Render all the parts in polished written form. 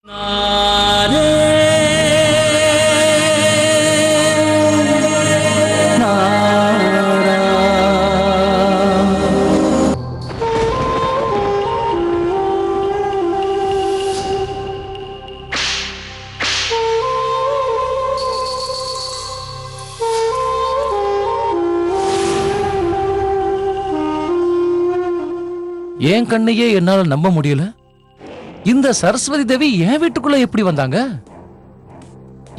என் கண்ணையே என்னால நம்ப முடியல. இந்த சரஸ்வதி தேவி என் வீட்டுக்குள்ள எப்படி வந்தாங்க?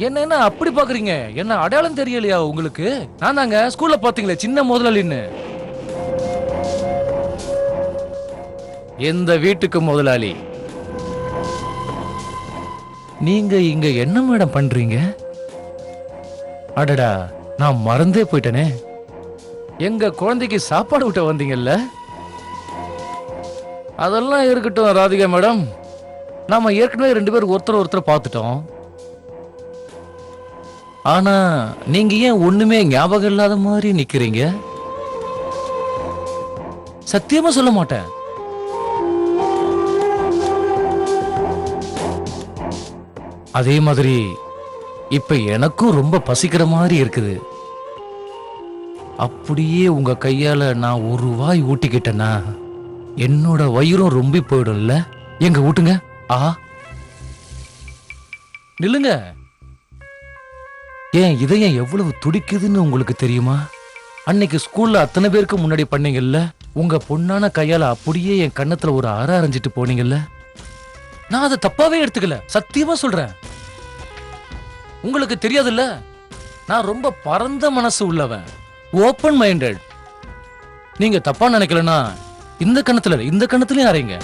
என்ன அப்படி பாக்குறீங்க? என்ன அடையாளம் தெரியலையா உங்களுக்கு? நான் தாங்க ஸ்கூல்ல பாத்தீங்களே சின்ன முதலாளின்னு. எந்த வீட்டுக்கு முதலாளி? நீங்க இங்க என்ன மேடம் பண்றீங்க? அடடா, நான் மறந்தே போயிட்டேனே. எங்க குழந்தைக்கு சாப்பாடு விட்ட வந்தீங்கல்ல? அதெல்லாம் இருக்கட்டும் ராதிகா மேடம். நாம ஏற்கனவே 2 பேரும் ஒருத்தர் பார்த்துட்டோம். ஆனா நீங்க ஏன் ஒண்ணுமே ஞாபகம் இல்லாத மாதிரி நிக்கிறீங்க? சத்தியமா சொல்ல மாட்டேன். அதே மாதிரி இப்ப எனக்கும் ரொம்ப பசிக்கிற மாதிரி இருக்குது. அப்படியே உங்க கையால நான் ஒரு வாய் ஊட்டிக்கிட்டேன்னா என்னோட வயிறும் ரொம்ப போயிடும்ல. எங்க ஊட்டுங்க. நில்லுங்க. ஏன் இதயம் எவ்வளவு துடிக்குதுன்னு உங்களுக்கு தெரியுமா? அன்னைக்கு ஸ்கூல்ல அத்தனை பேருக்கு முன்னாடி பண்ணீங்கல்ல, உங்க பொண்ணான கையால அப்படியே என் கண்ணத்துல ஒரு அற அரைஞ்சிட்டு போனீங்கல்ல. நான் அதை தப்பாவே எடுத்துக்கல, சத்தியமா சொல்றேன். உங்களுக்கு தெரியாதுல்ல, நான் ரொம்ப பரந்த மனசு உள்ளவன், ஓபன் மைண்டட். நீங்க தப்பா நினைக்கலனா இந்த கண்ணத்துலயும் அறைங்க.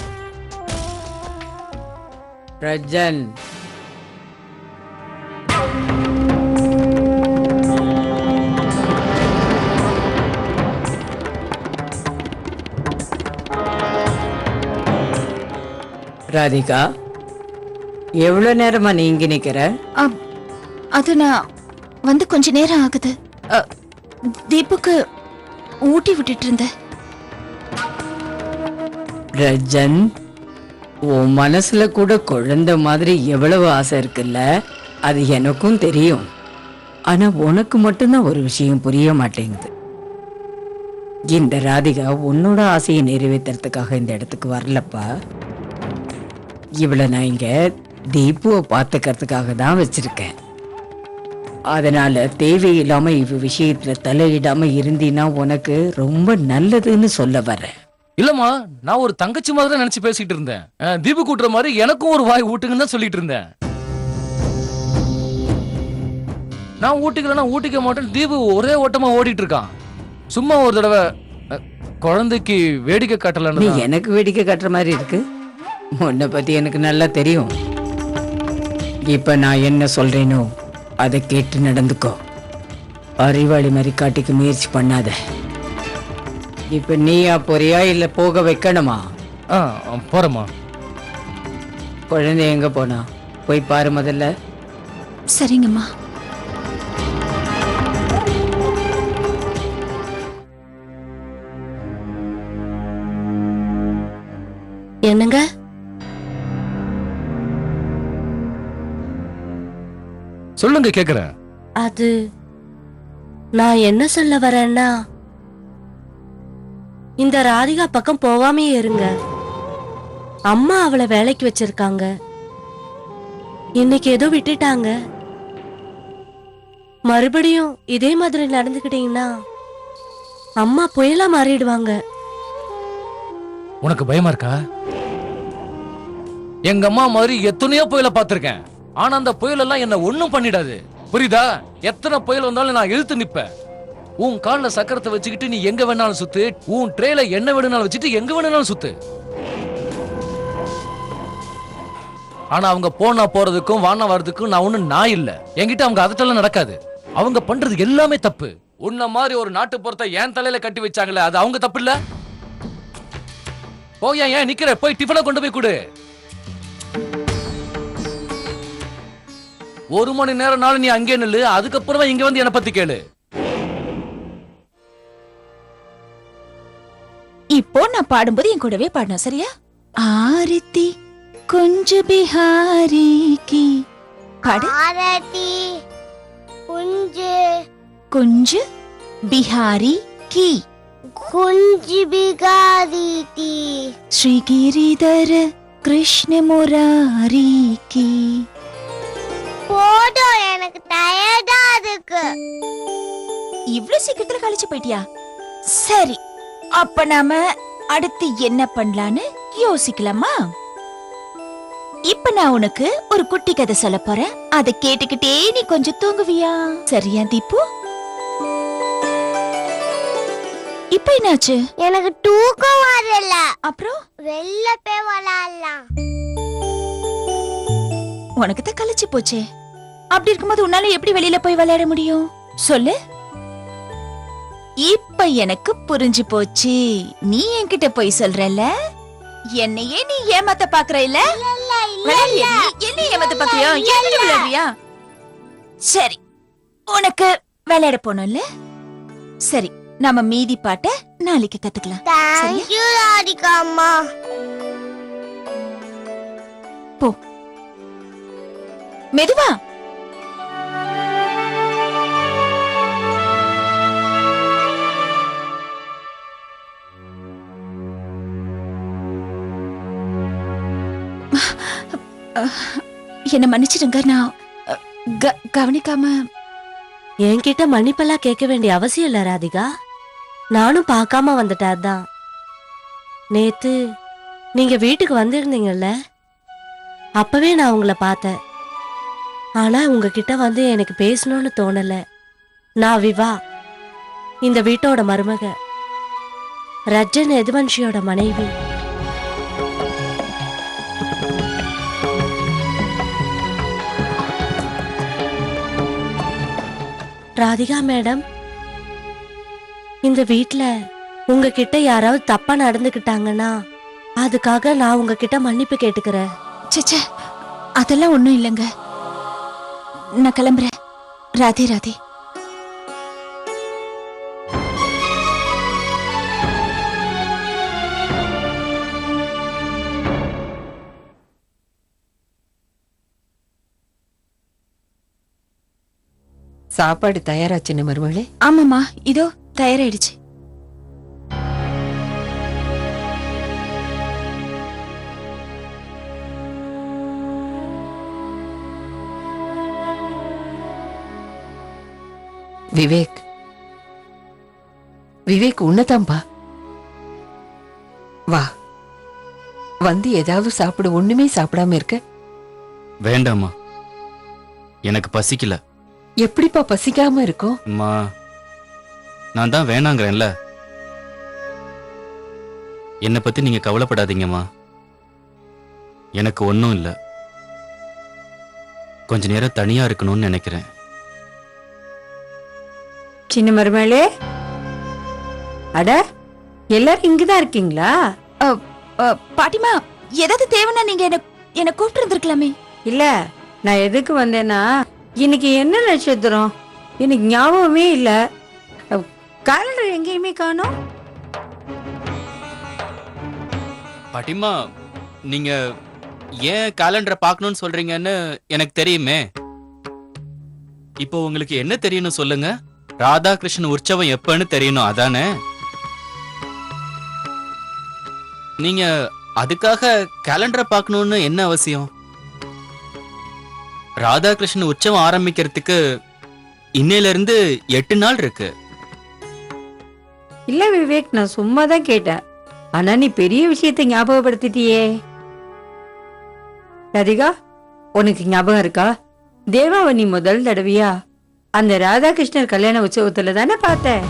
ரஜன், ராதிகா, எவ்வளவு நேரமா நீ இங்க நிக்கிற? அது நான் வந்து கொஞ்ச நேரம் ஆகுது. தீபுக்கு ஊட்டி விட்டுட்டு இருந்தேன். ரஜன், உன் மனசுல கூட குழந்தை மாதிரி எவ்வளவு ஆசை இருக்குல்ல, அது எனக்கும் தெரியும். ஆனா உனக்கு மட்டும்தான் ஒரு விஷயம் புரிய மாட்டேங்குது. இந்த ராதிகா உன்னோட ஆசையை நிறைவேற்றுறதுக்காக இந்த இடத்துக்கு வரலப்பா. இவளை நான் இங்க தீபுவை பார்த்துக்கிறதுக்காக தான் வச்சிருக்கேன். அதனால தேவையில்லாம இவ விஷயத்துல தலையிடாம இருந்தீன்னா உனக்கு ரொம்ப நல்லதுன்னு சொல்ல வரேன். இல்லம்மா, நான் ஒரு தங்கச்சி மாதிரி நினைச்சு பேசிட்டு இருந்தேன். தீபு கூட்டுற மாதிரி எனக்கும் ஒரு வாய் ஊட்டுங்கன்னு தான் சொல்லிட்டு இருந்தேன். நான் ஊட்டிக்கலன்னா ஊட்டிக்க மாட்டேன். தீபு ஒரே ஓட்டமா ஓடிட்டு இருக்கான். சும்மா ஒரு தடவை குழந்தைக்கு வேடிக்கை காட்டல. நீ எனக்கு வேடிக்கை காட்டுற மாதிரி இருக்கு. உன்னை பத்தி எனக்கு நல்லா தெரியும். இப்ப நான் என்ன சொல்றேனோ அதை கேட்டு நடந்துக்கோ. அறிவாளி மாதிரி காட்டிக்க முயற்சி பண்ணாத. இப்ப நீயா போறியா இல்ல போக வைக்கணுமா? போறமா. குழந்தை எங்க போனா போய் பாரு முதல்ல. சரிங்கம்மா. என்னங்க? சொல்லுங்க, கேக்குறேன். அது நான் என்ன சொல்ல வரேன்னா, இந்த ராதிகா பக்கம் போவாமே இருங்க. அம்மா அவளை வேலைக்கு வச்சிருக்காங்க. இன்னைக்கு ஏதோ விட்டுட்டாங்க. மறுபடியும் இதே மாதிரி நடந்துக்கிட்டீங்கன்னா அம்மா புயலா மாறிடுவாங்க. உனக்கு பயமா இருக்கா? எங்க அம்மா மாதிரி எத்தனையோ புயலை பார்த்திருக்கேன். ஆனா அந்த புயல் எல்லாம் என்ன ஒண்ணும் பண்ணிடாது, புரியுதா? எத்தனை புயல் வந்தாலும் நான் இழுத்து நிப்பேன். உன் கால்ல சக்கரத்தை வச்சுக்கிட்டு நீ எங்க வேணாலும் சுத்து. உன் ட்ரேல என்ன வேணும்னாலும் வச்சுட்டு எங்க வேணும்னாலும் சுத்து. ஆனா அவங்க போனா போறதுக்கும் வானா வர்றதுக்கும் நான் ஒண்ணு நான் இல்ல. என்கிட்ட அவங்க அதட்டெல்லாம் நடக்காது. அவங்க பண்றது எல்லாமே தப்பு. உன்ன மாதிரி ஒரு நாட்டு புறத்தை என் தலையில கட்டி வச்சாங்களே, அது அவங்க தப்பு இல்ல? போய் ஏன் நிக்கிற? போய் டிஃபனை கொண்டு போய் கொடு. 1 மணி நேரம் நீ அங்கே நில்லு. அதுக்கப்புறமா இங்க வந்து என்ன பத்தி கேளு. இப்போ நான் பாடும்போது என் கூடவே பாடணும், சரியா? ஆரித்தி கொஞ்ச பிஹாரி பாடு. ஆரத்தி குஞ்சு குஞ்சு பிஹாரி கி குஞ்சு பிகாரி டி ஸ்ரீ கிரிதர கிருஷ்ண முராரி கி. போதும், எனக்கு டயர்டா இருக்கு. இவ்ளோ சீக்கிரத்துல கழிச்சு போயிட்டியா? சரி, அப்ப நாம அடுத்து என்ன பண்ணலான்னு யோசிக்கலாமா? இப்ப நான் உனக்கு ஒரு குட்டி கதை சொல்ல போறேன். அதை கேட்டுக்கிட்டே நீ கொஞ்சம் தூங்குவியா? சரியா தீப்பு? இப்ப என்னாச்சு? எனக்கு தூக்கம் வரல. அப்புறம் வெளில போய் விளையாடலாம். உனக்கு தான் கழிச்சு போச்சே. அப்படி இருக்கும்போது உன்னால எப்படி வெளியில போய் விளையாட முடியும்? சொல்லு. இப்ப எனக்கு புரிஞ்சு போச்சு. நீ என்கிட்ட போய் சொல்றல, என்னையே நீ ஏமாத்த பாக்குற இல்ல? விளையாடுறியா? நீ என்ன ஏமாத்த பாக்குறியா? என்கிட்ட விளையாடுறியா? சரி, உனக்கு விளையாட போனோம்ல, சரி நாம மீதி பாட்ட நாளைக்கு கத்துக்கலாம். Thank you, ராதிகா அம்மா. போ மெதுவா. என்ன மன்னிச்சிடுங்க, நான் கவனிக்காம. என்கிட்ட மன்னிப்பெல்லாம் கேட்க வேண்டிய அவசியம் இல்ல ராதிகா. நானும் பார்க்காம வந்துட்டேன். அதான் நேத்து நீங்க வீட்டுக்கு வந்திருந்தீங்கல்ல, அப்பவே நான் உங்களை பார்த்தேன். ஆனா உங்ககிட்ட வந்து எனக்கு பேசணும்னு தோணல. நான் விவா, இந்த வீட்டோட மருமக, ரஜன் எதுவன்ஷியோட மனைவி. ராதிகா மேடம், இந்த வீட்ல உங்ககிட்ட யாராவது தப்பா நடந்துக்கிட்டாங்கன்னா அதுக்காக நான் உங்ககிட்ட மன்னிப்பு கேட்டுக்கிறேன். சச்சே, அதெல்லாம் ஒண்ணும் இல்லைங்க. நான் கிளம்புறேன். ராதே ராதே. சாப்பாடு தயாராச்சுன்னு மருமகளே? ஆமாமா, இதோ தயாராயிடுச்சு. விவேக், விவேக் உன்னதாம்பா. வா, வந்து ஏதாவது சாப்பிடு. ஒண்ணுமே சாப்பிடாம இருக்க. வேண்டாமா, எனக்கு பசிக்கல. எப்படிப்பா பசிக்காம இருக்கும்? அம்மா, நான் தான் வேணாங்கிறேன்ல. என்னை பத்தி நீங்க கவலைப்படாதீங்கம்மா. எனக்கு ஒன்றும் இல்லை. கொஞ்ச நேரம் தனியா இருக்கணும்னு நினைக்கிறேன். சின்ன மருமகளே, அட எல்லாரும் இங்கதான் இருக்கீங்களா? பாட்டிமா, ஏதாவது தேவைன்னா நீங்க என்ன கூப்பிட்டு இருந்திருக்கலாமே. இல்ல, நான் எதுக்கு வந்தேன்னா, இன்னைக்கு என்ன நட்சத்திரம் எனக்கு ஞாபகமே இல்ல. காலண்டர் எங்கேயுமே காணோம். பாட்டிமா, நீங்க ஏன் காலண்டரை பார்க்கணும்னு சொல்றீங்கன்னு எனக்கு தெரியுமே. இப்போ உங்களுக்கு என்ன தெரியணும் சொல்லுங்க? ராதாகிருஷ்ணன் உற்சவம் எப்பன்னு தெரியணும், அதானே? நீங்க அதுக்காக கேலண்டரை பார்க்கணும்னு என்ன அவசியம்? ராதாகிருஷ்ணன் உற்சவம் ஆரம்பிக்கிறதுக்கு இன்னையில இருந்து 8 நாள் இருக்கு. இல்ல விவேக், நான் சும்மா தான் கேட்டேன். ஆனா நீ பெரிய விஷயத்தை ஞாபகப்படுத்திட்டியே. ராதிகா, உனக்கு ஞாபகம் இருக்கா? தேவாவணி முதல் தடவையா அந்த ராதாகிருஷ்ணர் கல்யாண உற்சவத்துல தானே பார்த்தேன்.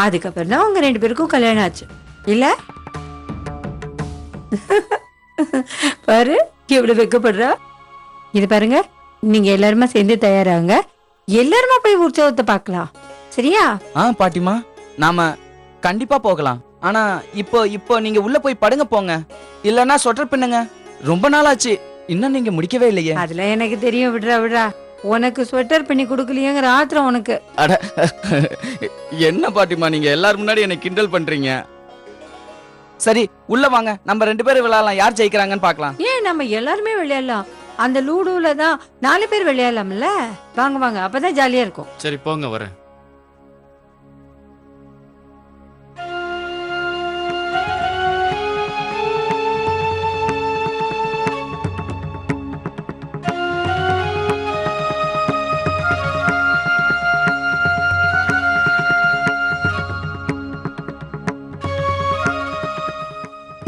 அதுக்கப்புறம் தான் உங்க 2 பேருக்கும் கல்யாணம் ஆச்சு இல்ல? பாரு எவ்வளவு வெக்கப்படுறா. இது பாருங்க, நீங்க எல்லாருமா சேர்ந்து தயாராங்க. எல்லாருமா போய் உற்சவத்தை பார்க்கலாம், சரியா? பாட்டிமா, நாம கண்டிப்பா போகலாம். ஆனா இப்போ நீங்க உள்ள போய் படுங்க போங்க. இல்லன்னா சொட்டர் பின்னுங்க. ரொம்ப நாள் ஆச்சு, இன்னும் நீங்க முடிக்கவே இல்லையே. அதெல்லாம் எனக்கு தெரியும். விடுறா விடுறா, உனக்கு ஸ்வெட்டர் பண்ணி கொடுக்கலையேங்கிற ஆத்திரம் உனக்கு. அட என்ன பாட்டிமா, நீங்க எல்லாரும் முன்னாடி என்ன கிண்டல் பண்றீங்க. சரி உள்ள வாங்க, நம்ம 2 பேரும் விளையாடலாம். யார் ஜெயிக்கிறாங்கன்னு பார்க்கலாம். ஏன் நம்ம எல்லாருமே விளையாடலாம். அந்த லூடோல தான் 4 பேர் விளையாடலாம்ல. வாங்க வாங்க, அப்பதான் ஜாலியா இருக்கும். சரி போங்க, வரேன்.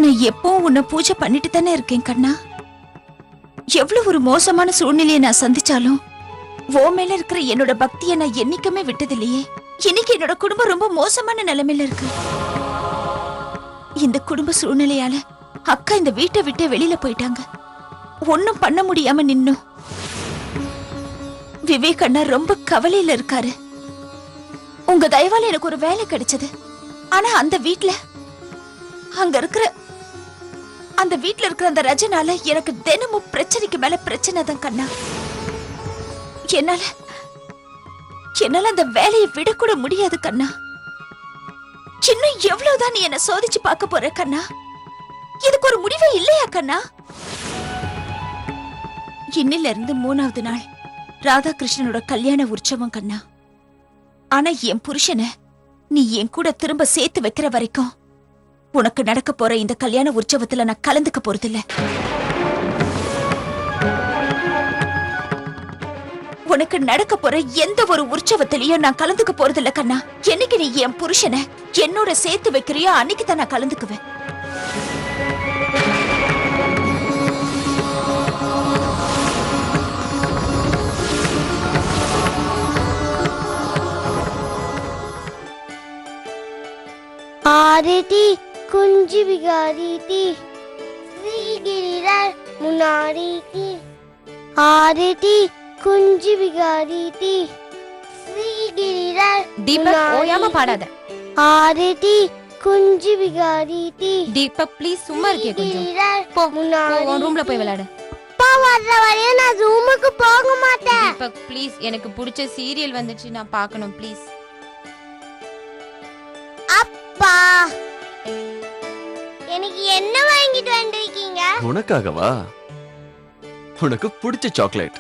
நான் எப்பவும் உன்னை பூஜை பண்ணிட்டு தானே இருக்கேன் கண்ணா. எவ்வளவு ஒரு மோசமான சூழ்நிலையை நான் சந்திச்சாலும் ஓ மேல இருக்கிற என்னோட பக்தியை நான் என்னைக்குமே விட்டதில்லையே. இன்னைக்கு என்னோட குடும்பம் ரொம்ப மோசமான நிலைமையில இருக்கு. இந்த குடும்ப சூழ்நிலையால அக்கா இந்த வீட்டை விட்டு வெளியில போயிட்டாங்க. ஒன்னும் பண்ண முடியாம நின்னும் விவேக் அண்ணா ரொம்ப கவலையில இருக்காரு. உங்க தயவால எனக்கு ஒரு வேலை கிடைச்சது. ஆனா அந்த வீட்ல இருக்கிற அந்த ரஜனால எனக்கு தினமும் பிரச்சனைக்கு மேல பிரச்சனை தான் கண்ணா. என்னால அந்த வேலையை விடக்கூட முடியாது கண்ணா. இன்னும் எவ்வளவுதான் நீ என்ன சோதிச்சு பார்க்க போற கண்ணா? இதுக்கு ஒரு முடிவே இல்லையா கண்ணா? இன்னில இருந்து 3வது நாள் ராதாகிருஷ்ணனோட கல்யாண உற்சவம் கண்ணா. ஆனா என் புருஷனை நீ என் கூட திரும்ப சேர்த்து வைக்கிற வரைக்கும் உனக்கு நடக்க போற இந்த கல்யாண உற்சவத்துல நான் கலந்துக்க போறதில்ல. உனக்கு நடக்க போற எந்த ஒரு உற்சவத்திலையும் நான் கலந்துக்க போறதில்ல கண்ணா. என்னைக்கு நீ என் புருஷனை என்னோட சேர்த்து வைக்கிறியோ அன்னைக்கு தான் நான் கலந்துக்குவேன். ஆரதி குஞ்சு பிகாரி தி ஸ்ரீகிரிரார் முனாரி தி. ஆரதி குஞ்சு பிகாரி தி ஸ்ரீகிரிரார். தீபக் ஓயாம பாடாத. ஆரதி குஞ்சு பிகாரி தி. தீபக் ப்ளீஸ் சும்மா இருக்கியே கொஞ்சம். போ உன் ரூம்ல போய் விளையாடு. அப்பா வர்ற வரையும் நான் ரூமுக்கு போக மாட்டேன். தீபக் ப்ளீஸ், எனக்கு பிடிச்ச சீரியல் வந்துச்சு, நான் பார்க்கணும் ப்ளீஸ். அப்பா எனக்கு என்ன வாங்கிட்டு வந்திருக்கீங்க? உனக்காகவா? உனக்கு பிடிச்ச சாக்லேட்.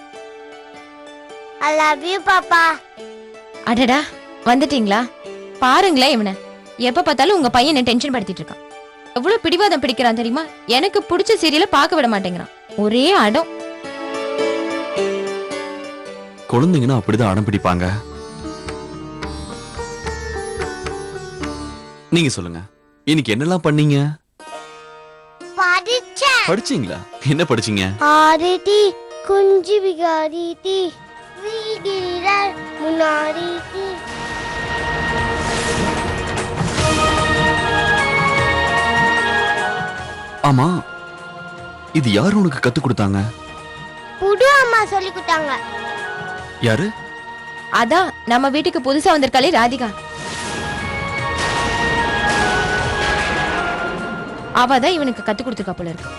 I love you பாப்பா. அடடா வந்துட்டீங்களா? பாருங்களேன் இவனை, எப்ப பார்த்தாலும் உங்க பையனை டென்ஷன் படுத்திட்டு இருக்கான். எவ்வளவு பிடிவாதம் பிடிக்கிறான் தெரியுமா? எனக்கு பிடிச்ச சீரியலை பார்க்க விட மாட்டேங்கிறான். ஒரே அடம். குழந்தைங்கன்னா அப்படிதான் அடம் பிடிப்பாங்க. நீங்க சொல்லுங்க, இன்னைக்கு என்னெல்லாம் பண்ணீங்க? படிச்சேன். படிச்சீங்களா? என்ன படிச்சீங்க? ஆரதி குஞ்சு பிகாரி தி ஸ்ரீகிரிரார் முனாரி தி. ஆமா, இது யாரு உனக்கு கத்து கொடுத்தாங்க? புது அம்மா சொல்லி கொடுத்தாங்க. யாரு? அதான் நம்ம வீட்டுக்கு புதுசா வந்திருக்காளே ராதிகா. அவதான் இவனுக்கு கத்து கொடுத்துருக்கா போல இருக்கு.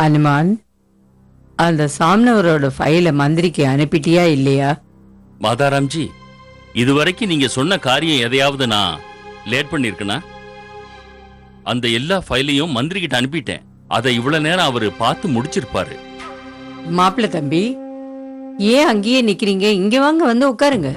அனுமான், அந்த சாம்னவரோட ஃபைலை மந்திரிக்கு அனுப்பிட்டியா இல்லையா? மாதாராம்ஜி, இதுவரைக்கும் நீங்க சொன்ன காரியம் எதையாவது நான் லேட் பண்ணிருக்கனா? அந்த எல்லா ஃபைலையும் மந்திரி கிட்ட அனுப்பிட்டேன். அதை இவ்வளவு நேரம் அவரு பார்த்து முடிச்சிருப்பாரு. மாப்பிள்ள தம்பி, ஏன் அங்கேயே நிக்கிறீங்க? இங்க வாங்க, வந்து உட்காருங்க.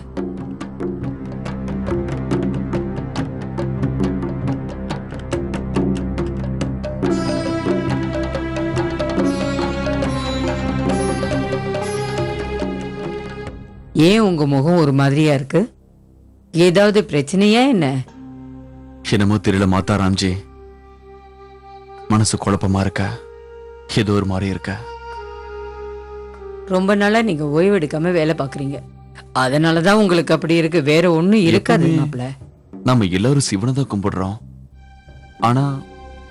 ஏன் உங்க முகம் ஒரு மாதிரியா இருக்கு? ஏதாவது பிரச்சனையா என்ன? என்னமோ தெரியல மாதாராம்ஜி, மனசு குழப்பமா இருக்க, ஏதோ ஒரு மாதிரி இருக்க. ரொம்ப நாளா நீங்க ஓய்வு எடுக்காம வேலை பாக்குறீங்க, அதனாலதான் உங்களுக்கு அப்படி இருக்கு. வேற ஒண்ணும் இருக்காது எப்பவுமே மாப்பிள்ள. நம்ம எல்லாரும் சிவனை தான் கும்பிடுறோம். ஆனா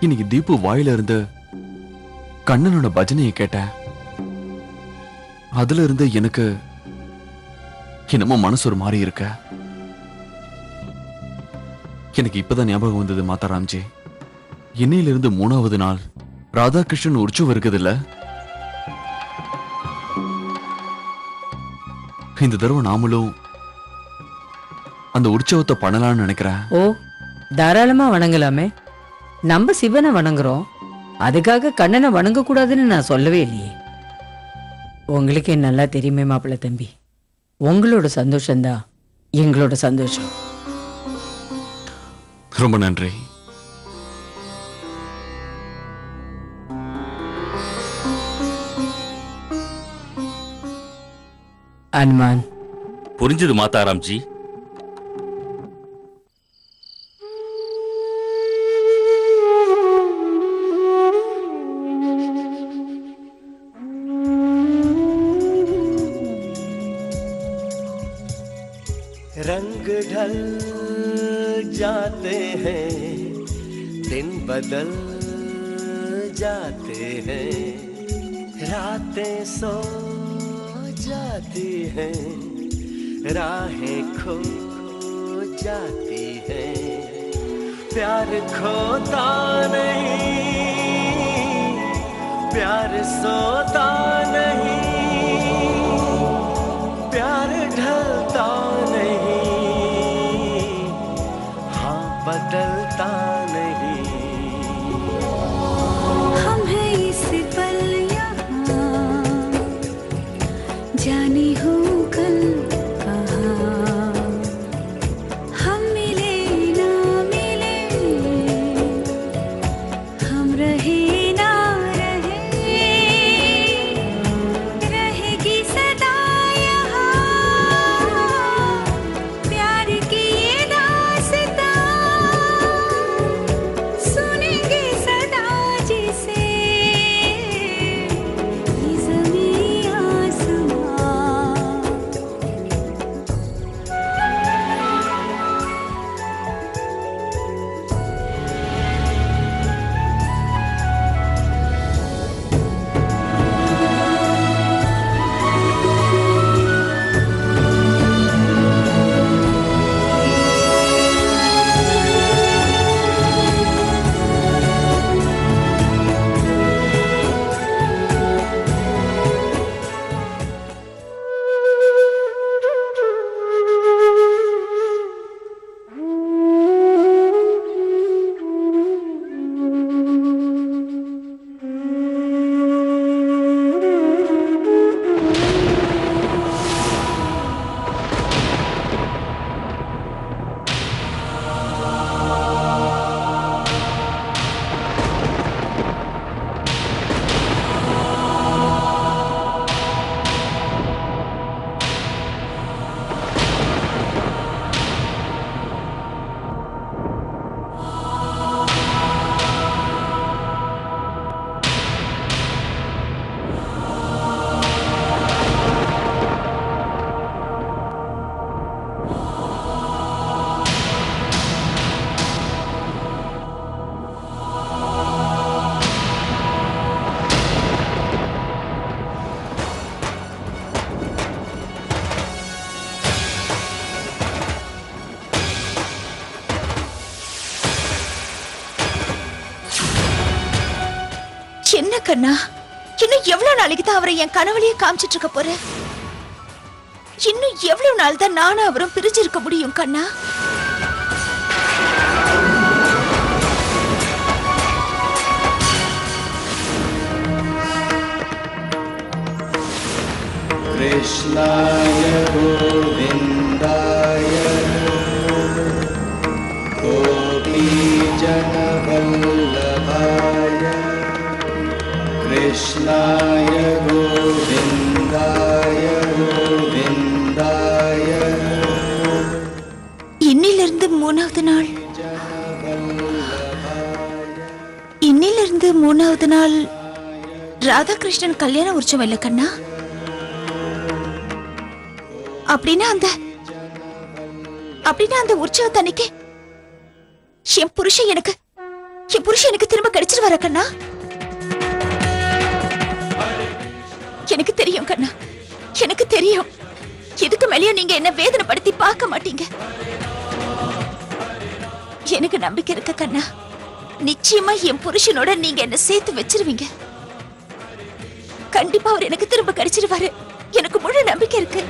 இன்னைக்கு தீபு வாயில இருந்து கண்ணனோட பஜனையை கேட்டேன். அதுல இருந்து எனக்கு என்னமோ மனசு ஒரு மாதிரி இருக்க. எனக்கு இப்பதான் ஞாபகம் வந்தது மாதாராம்ஜி, இன்னையிலிருந்து 3வது நாள் ராதாகிருஷ்ணன் உற்சவம் இருக்குதுல்ல? இந்த தடவை நாமளும் அந்த உற்சவத்தை பண்ணலாம்னு நினைக்கிறேன். ஓ, தாராளமா வணங்கலாமே. நம்ம சிவனை வணங்குறோம், அதுக்காக கண்ணனை வணங்க கூடாதுன்னு நான் சொல்லவே இல்லையே. உங்களுக்கே நல்லா தெரியுமே மாப்பிள்ளை தம்பி, உங்களோட சந்தோஷம்தான் எங்களோட சந்தோஷம். ரொம்ப நன்றி. அனுமான், புரிஞ்சது மாதாராம்ஜி. रंग ढल जाते हैं, दिन बदल जाते हैं, रातें सो जाती हैं, राहें खो जाती हैं, प्यार खोता नहीं, प्यार सोता नहीं, प्यार ढलता नहीं, हाँ बदलता नहीं। हम हैं इस पल यहाँ, जाने हो कल कहाँ, हम मिले ना मिले, हम रहे ना रहे, रहेगी सदा यहाँ प्यार की ये दास्तां, सुनेंगे सदा जिसे ये ज़मीं आसमां। என்ன கண்ணா, இன்னும் எவ்வளவு நாளைக்கு தான் அவரை என் கனவுலயே காமிச்சிட்டு இருக்க போற? இன்னும் எவ்வளவு நாள் தான் நானும் அவரும் பிரிஞ்சிருக்க முடியும் கண்ணா? कृष्णाय गोविन्दाय गोपीजनवल्लभाय, कृष्णाय गोविन्दाय गोविन्दाय। இன்னிலிருந்து 3வது நாள், இன்னிலிருந்து 3வது நாள் ராதாகிருஷ்ணன் கல்யாண உற்சவம் இல்ல கண்ணா? அப்படின்னா அந்த உற்சவத்தன்னைக்கு என் புருஷன் எனக்கு திரும்ப கிடைச்சிட்டு வர கண்ணா? எனக்கு தெரியும் கண்ணா, எனக்கு தெரியும். இதுக்கு மேலேயும் நீங்க என்ன வேதனைப்படுத்தி பார்க்க மாட்டீங்க. எனக்கு நம்பிக்கை இருக்கு கண்ணா, நிச்சயமா என் புருஷனோட நீங்க என்ன சேர்த்து வச்சிருவீங்க. கண்டிப்பா அவர் எனக்கு திரும்ப கிடைச்சிருவாரு. எனக்கு முழு நம்பிக்கை இருக்கு.